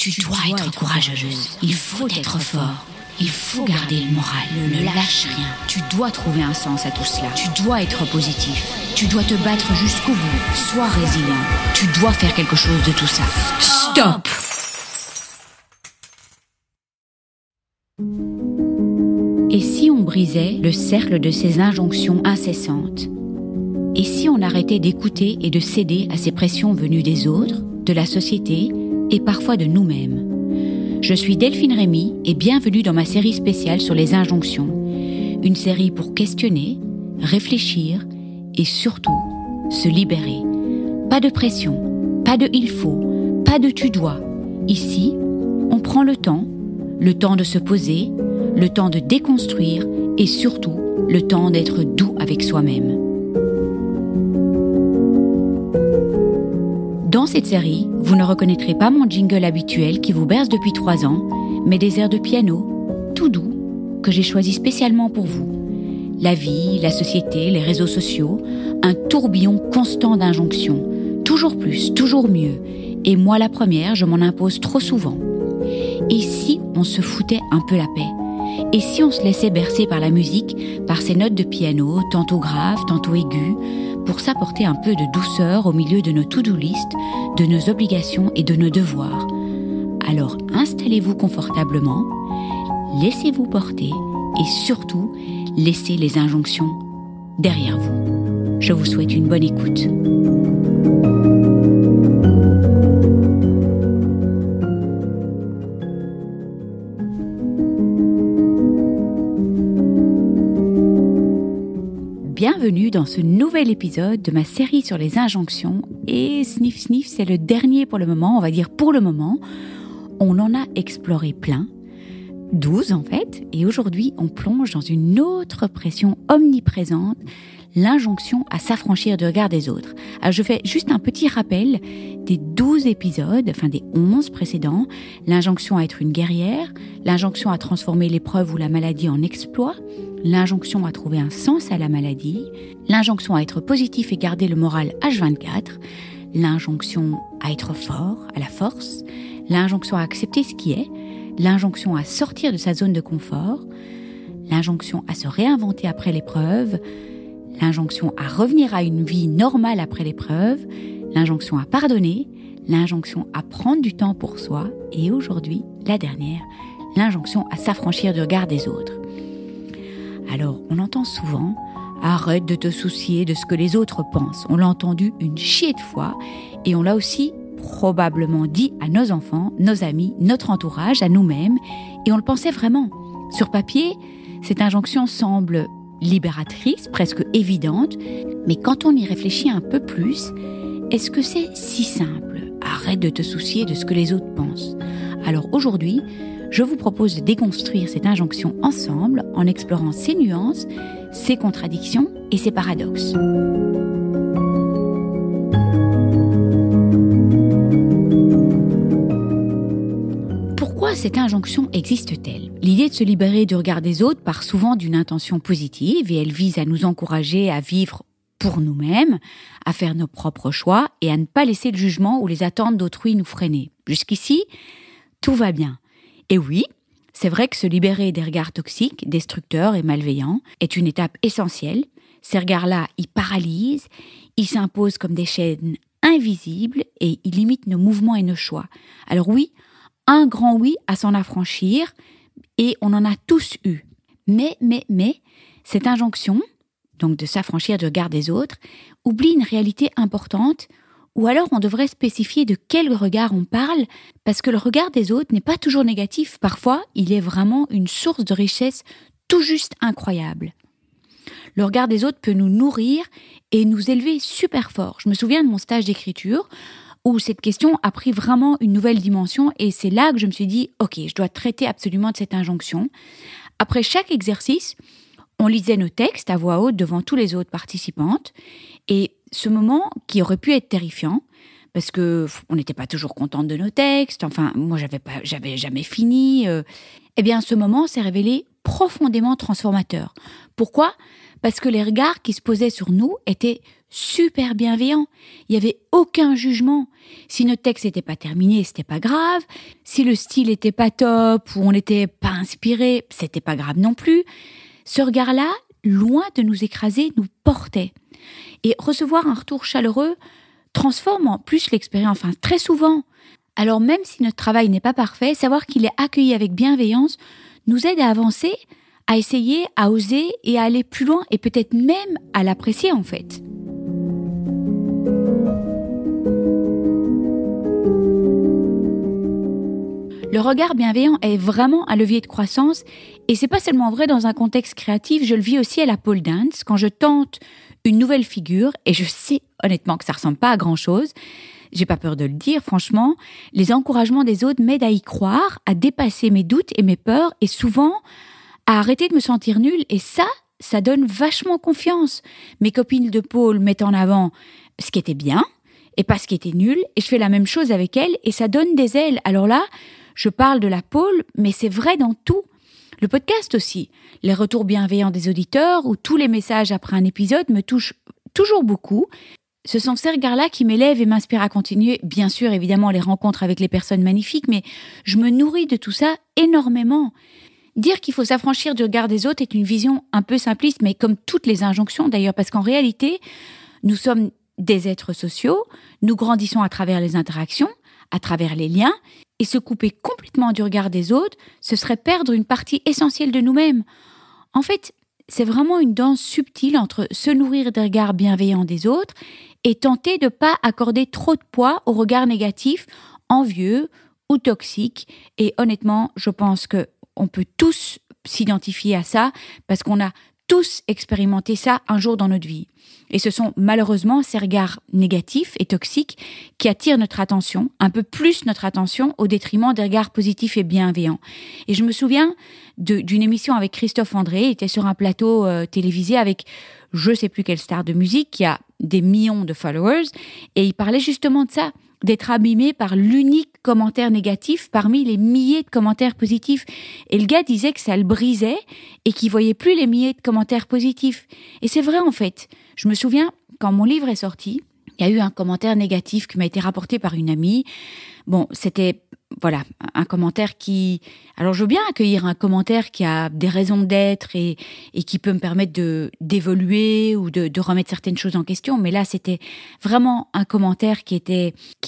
Tu dois être courageuse. Il faut être fort. Il faut garder le moral. Ne lâche rien. Tu dois trouver un sens à tout cela. Tu dois être positif. Tu dois te battre jusqu'au bout. Sois résilient. Tu dois faire quelque chose de tout ça. Stop! Et si on brisait le cercle de ces injonctions incessantes? Et si on arrêtait d'écouter et de céder à ces pressions venues des autres, de la société et parfois de nous-mêmes? Je suis Delphine Rémy et bienvenue dans ma série spéciale sur les injonctions. Une série pour questionner, réfléchir et surtout se libérer. Pas de pression, pas de il faut, pas de tu dois. Ici, on prend le temps de se poser, le temps de déconstruire et surtout le temps d'être doux avec soi-même. Dans cette série, vous ne reconnaîtrez pas mon jingle habituel qui vous berce depuis 3 ans, mais des airs de piano, tout doux, que j'ai choisis spécialement pour vous. La vie, la société, les réseaux sociaux, un tourbillon constant d'injonctions. Toujours plus, toujours mieux. Et moi la première, je m'en impose trop souvent. Et si on se foutait un peu la paix? Et si on se laissait bercer par la musique, par ces notes de piano, tantôt graves, tantôt aiguës, pour s'apporter un peu de douceur au milieu de nos to-do list, de nos obligations et de nos devoirs? Alors installez-vous confortablement, laissez-vous porter et surtout, laissez les injonctions derrière vous. Je vous souhaite une bonne écoute. Bienvenue dans ce nouvel épisode de ma série sur les injonctions. Et sniff sniff, c'est le dernier pour le moment, on va dire pour le moment. On en a exploré plein, 12 en fait, et aujourd'hui on plonge dans une autre pression omniprésente, l'injonction à s'affranchir du regard des autres. Alors je fais juste un petit rappel des 12 épisodes, enfin des 11 précédents, l'injonction à être une guerrière, l'injonction à transformer l'épreuve ou la maladie en exploit, l'injonction à trouver un sens à la maladie, l'injonction à être positif et garder le moral H24, l'injonction à être fort, à la force, l'injonction à accepter ce qui est, l'injonction à sortir de sa zone de confort, l'injonction à se réinventer après l'épreuve, l'injonction à revenir à une vie normale après l'épreuve, l'injonction à pardonner, l'injonction à prendre du temps pour soi et aujourd'hui, la dernière, l'injonction à s'affranchir du regard des autres. Alors, on entend souvent « Arrête de te soucier de ce que les autres pensent ». On l'a entendu une chier de fois et on l'a aussi probablement dit à nos enfants, nos amis, notre entourage, à nous-mêmes et on le pensait vraiment. Sur papier, cette injonction semble libératrice, presque évidente, mais quand on y réfléchit un peu plus, est-ce que c'est si simple? Arrête de te soucier de ce que les autres pensent. Alors aujourd'hui, je vous propose de déconstruire cette injonction ensemble en explorant ses nuances, ses contradictions et ses paradoxes. Pourquoi cette injonction existe-t-elle? L'idée de se libérer du regard des autres part souvent d'une intention positive et elle vise à nous encourager à vivre pour nous-mêmes, à faire nos propres choix et à ne pas laisser le jugement ou les attentes d'autrui nous freiner. Jusqu'ici, tout va bien. Et oui, c'est vrai que se libérer des regards toxiques, destructeurs et malveillants est une étape essentielle. Ces regards-là, ils paralysent, ils s'imposent comme des chaînes invisibles et ils limitent nos mouvements et nos choix. Alors oui, un grand oui à s'en affranchir et on en a tous eu. Mais, cette injonction, donc de s'affranchir du regard des autres, oublie une réalité importante. Ou alors on devrait spécifier de quel regard on parle, parce que le regard des autres n'est pas toujours négatif. Parfois, il est vraiment une source de richesse tout juste incroyable. Le regard des autres peut nous nourrir et nous élever super fort. Je me souviens de mon stage d'écriture où cette question a pris vraiment une nouvelle dimension et c'est là que je me suis dit « Ok, je dois traiter absolument de cette injonction ». Après chaque exercice, on lisait nos textes à voix haute devant tous les autres participantes et ce moment qui aurait pu être terrifiant, parce que on n'était pas toujours contente de nos textes, enfin, moi j'avais jamais fini, eh bien ce moment s'est révélé profondément transformateur. Pourquoi ? Parce que les regards qui se posaient sur nous étaient super bienveillant. Il n'y avait aucun jugement. Si notre texte n'était pas terminé, c'était pas grave. Si le style n'était pas top ou on n'était pas inspiré, c'était pas grave non plus. Ce regard-là, loin de nous écraser, nous portait. Et recevoir un retour chaleureux transforme en plus l'expérience, enfin très souvent. Alors même si notre travail n'est pas parfait, savoir qu'il est accueilli avec bienveillance nous aide à avancer, à essayer, à oser et à aller plus loin et peut-être même à l'apprécier en fait. Le regard bienveillant est vraiment un levier de croissance et c'est pas seulement vrai dans un contexte créatif, je le vis aussi à la pole dance quand je tente une nouvelle figure et je sais honnêtement que ça ressemble pas à grand chose. J'ai pas peur de le dire, franchement. Les encouragements des autres m'aident à y croire, à dépasser mes doutes et mes peurs et souvent à arrêter de me sentir nulle et ça donne vachement confiance. Mes copines de pôle mettent en avant ce qui était bien et pas ce qui était nul et je fais la même chose avec elles et ça donne des ailes. Alors là, je parle de la pôle, mais c'est vrai dans tout. Le podcast aussi, les retours bienveillants des auditeurs ou tous les messages après un épisode me touchent toujours beaucoup. Ce sont ces regards-là qui m'élèvent et m'inspirent à continuer. Bien sûr, évidemment, les rencontres avec les personnes magnifiques, mais je me nourris de tout ça énormément. Dire qu'il faut s'affranchir du regard des autres est une vision un peu simpliste, mais comme toutes les injonctions d'ailleurs, parce qu'en réalité, nous sommes des êtres sociaux, nous grandissons à travers les interactions, à travers les liens, et se couper complètement du regard des autres, ce serait perdre une partie essentielle de nous-mêmes. En fait, c'est vraiment une danse subtile entre se nourrir des regards bienveillants des autres et tenter de ne pas accorder trop de poids aux regards négatifs, envieux ou toxiques. Et honnêtement, je pense qu'on peut tous s'identifier à ça parce qu'on a tous expérimenté ça un jour dans notre vie. Et ce sont malheureusement ces regards négatifs et toxiques qui attirent notre attention, un peu plus notre attention, au détriment des regards positifs et bienveillants. Et je me souviens d'une émission avec Christophe André, il était sur un plateau télévisé avec je ne sais plus quelle star de musique qui a des millions de followers, et il parlait justement de ça, d'être abîmé par l'unique commentaire négatif parmi les milliers de commentaires positifs. Et le gars disait que ça le brisait et qu'il voyait plus les milliers de commentaires positifs. Et c'est vrai en fait. Je me souviens, quand mon livre est sorti, il y a eu un commentaire négatif qui m'a été rapporté par une amie. Bon, c'était voilà, un commentaire qui... Alors, je veux bien accueillir un commentaire qui a des raisons d'être et qui peut me permettre d'évoluer ou de remettre certaines choses en question. Mais là, c'était vraiment un commentaire qui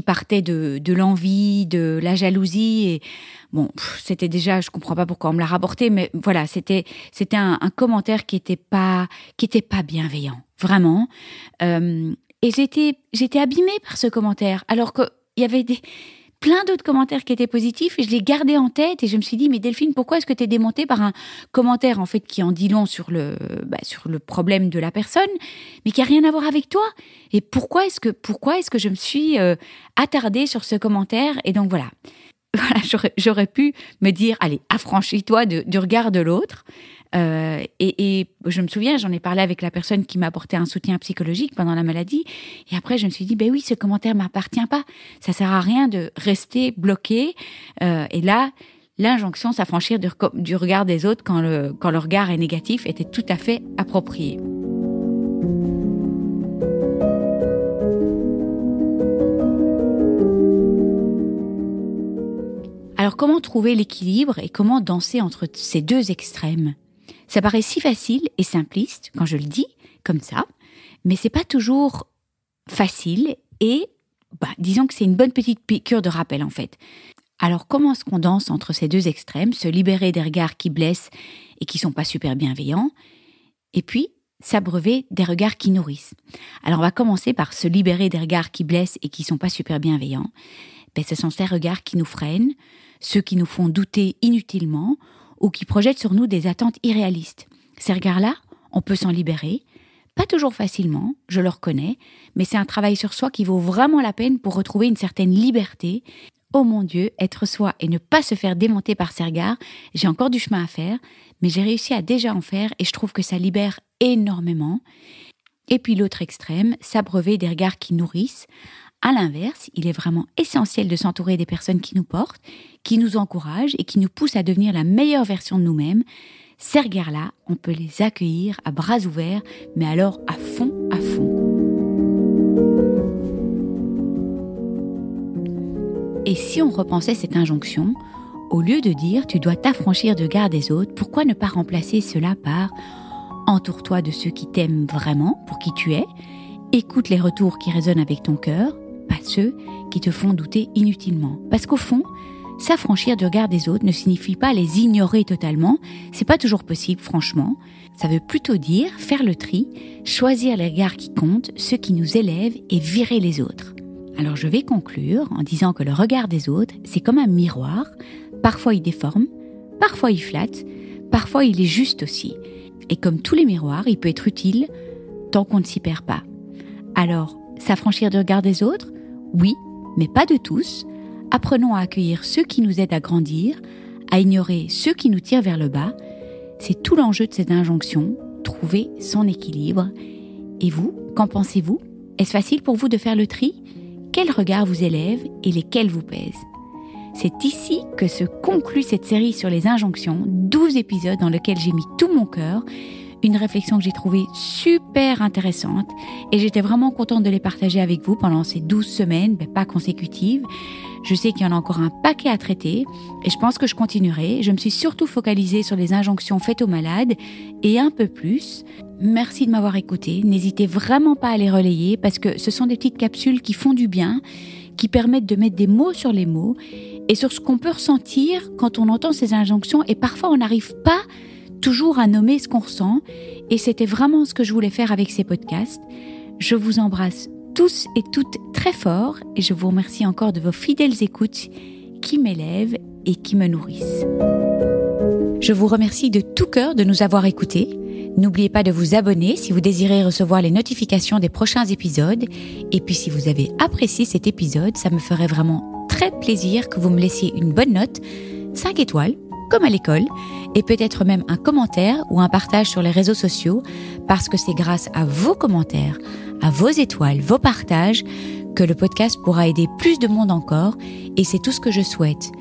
partait de l'envie, de la jalousie. Et bon, c'était déjà... Je comprends pas pourquoi on me l'a rapporté, mais voilà, c'était un commentaire qui était pas bienveillant, vraiment. Et j'étais abîmée par ce commentaire, alors qu'il y avait plein d'autres commentaires qui étaient positifs et je les gardais en tête et je me suis dit, mais Delphine, pourquoi est-ce que tu es démontée par un commentaire en fait qui en dit long sur le problème de la personne, mais qui a rien à voir avec toi? Et pourquoi est-ce que je me suis attardée sur ce commentaire? Et donc voilà, j'aurais pu me dire, allez, affranchis-toi du regard de l'autre. Et je me souviens, j'en ai parlé avec la personne qui m'a apporté un soutien psychologique pendant la maladie. Et après, je me suis dit, ben oui, ce commentaire m'appartient pas. Ça sert à rien de rester bloqué. Et là, l'injonction s'affranchir du regard des autres quand le regard est négatif était tout à fait approprié. Alors, comment trouver l'équilibre et comment danser entre ces deux extrêmes? Ça paraît si facile et simpliste quand je le dis comme ça, mais c'est pas toujours facile et disons que c'est une bonne petite piqûre de rappel en fait. Alors comment est-ce qu'on danse entre ces deux extrêmes, se libérer des regards qui blessent et qui sont pas super bienveillants, et puis s'abreuver des regards qui nourrissent? Alors on va commencer par se libérer des regards qui blessent et qui sont pas super bienveillants. Ce sont ces regards qui nous freinent, ceux qui nous font douter inutilement, ou qui projettent sur nous des attentes irréalistes. Ces regards-là, on peut s'en libérer, pas toujours facilement, je le reconnais, mais c'est un travail sur soi qui vaut vraiment la peine pour retrouver une certaine liberté. Oh mon Dieu, être soi et ne pas se faire démonter par ces regards, j'ai encore du chemin à faire, mais j'ai réussi à déjà en faire et je trouve que ça libère énormément. Et puis l'autre extrême, s'abreuver des regards qui nourrissent. À l'inverse, il est vraiment essentiel de s'entourer des personnes qui nous portent, qui nous encouragent et qui nous poussent à devenir la meilleure version de nous-mêmes. Ces regards-là, on peut les accueillir à bras ouverts, mais alors à fond, à fond. si on repensait cette injonction, au lieu de dire « tu dois t'affranchir du regard des autres », pourquoi ne pas remplacer cela par « entoure-toi de ceux qui t'aiment vraiment pour qui tu es, écoute les retours qui résonnent avec ton cœur, pas ceux qui te font douter inutilement ». Parce qu'au fond, s'affranchir du regard des autres ne signifie pas les ignorer totalement, c'est pas toujours possible franchement. Ça veut plutôt dire faire le tri, choisir les regards qui comptent, ceux qui nous élèvent et virer les autres. Alors je vais conclure en disant que le regard des autres, c'est comme un miroir. Parfois il déforme, parfois il flatte, parfois il est juste aussi. Et comme tous les miroirs, il peut être utile tant qu'on ne s'y perd pas. Alors, s'affranchir du regard des autres ? Oui, mais pas de tous. Apprenons à accueillir ceux qui nous aident à grandir, à ignorer ceux qui nous tirent vers le bas. C'est tout l'enjeu de cette injonction, trouver son équilibre. Et vous, qu'en pensez-vous ? Est-ce facile pour vous de faire le tri ? Quels regards vous élèvent et lesquels vous pèsent ? C'est ici que se conclut cette série sur les injonctions, 12 épisodes dans lesquels j'ai mis tout mon cœur, une réflexion que j'ai trouvée super intéressante et j'étais vraiment contente de les partager avec vous pendant ces 12 semaines, pas consécutives. Je sais qu'il y en a encore un paquet à traiter et je pense que je continuerai. Je me suis surtout focalisée sur les injonctions faites aux malades et un peu plus. Merci de m'avoir écouté. N'hésitez vraiment pas à les relayer parce que ce sont des petites capsules qui font du bien, qui permettent de mettre des mots sur les mots et sur ce qu'on peut ressentir quand on entend ces injonctions et parfois on n'arrive pas toujours à nommer ce qu'on ressent et c'était vraiment ce que je voulais faire avec ces podcasts. Je vous embrasse tous et toutes très fort et je vous remercie encore de vos fidèles écoutes qui m'élèvent et qui me nourrissent. Je vous remercie de tout cœur de nous avoir écoutés. N'oubliez pas de vous abonner si vous désirez recevoir les notifications des prochains épisodes. Et puis si vous avez apprécié cet épisode, ça me ferait vraiment très plaisir que vous me laissiez une bonne note, 5 étoiles, comme à l'école, et peut-être même un commentaire ou un partage sur les réseaux sociaux, parce que c'est grâce à vos commentaires, à vos étoiles, vos partages, que le podcast pourra aider plus de monde encore, et c'est tout ce que je souhaite.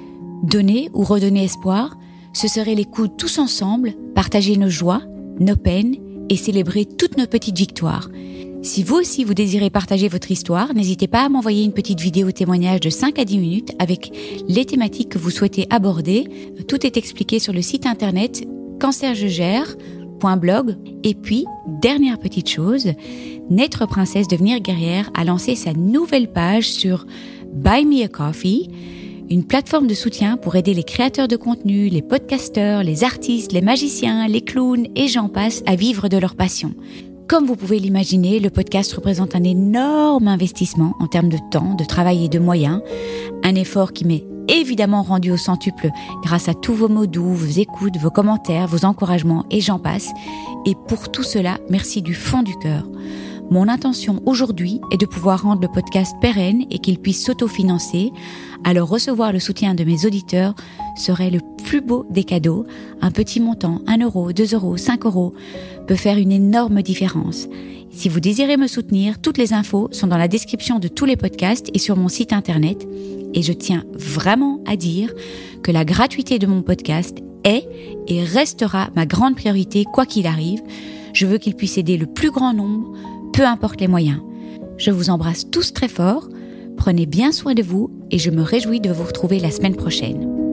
Donner ou redonner espoir, ce serait les coups tous ensemble, partager nos joies, nos peines, et célébrer toutes nos petites victoires. Si vous aussi vous désirez partager votre histoire, n'hésitez pas à m'envoyer une petite vidéo témoignage de 5 à 10 minutes avec les thématiques que vous souhaitez aborder. Tout est expliqué sur le site internet cancerjegère.blog. Et puis, dernière petite chose, Naître Princesse Devenir Guerrière a lancé sa nouvelle page sur Buy Me a Coffee, une plateforme de soutien pour aider les créateurs de contenu, les podcasteurs, les artistes, les magiciens, les clowns et j'en passe à vivre de leur passion. Comme vous pouvez l'imaginer, le podcast représente un énorme investissement en termes de temps, de travail et de moyens. Un effort qui m'est évidemment rendu au centuple grâce à tous vos mots doux, vos écoutes, vos commentaires, vos encouragements et j'en passe. Et pour tout cela, merci du fond du cœur. Mon intention aujourd'hui est de pouvoir rendre le podcast pérenne et qu'il puisse s'autofinancer. Alors recevoir le soutien de mes auditeurs serait le plus beau des cadeaux. Un petit montant, 1 euro, 2 euros, 5 euros, peut faire une énorme différence. Si vous désirez me soutenir, toutes les infos sont dans la description de tous les podcasts et sur mon site internet. Et je tiens vraiment à dire que la gratuité de mon podcast est et restera ma grande priorité quoi qu'il arrive. Je veux qu'il puisse aider le plus grand nombre, peu importe les moyens. Je vous embrasse tous très fort, prenez bien soin de vous et je me réjouis de vous retrouver la semaine prochaine.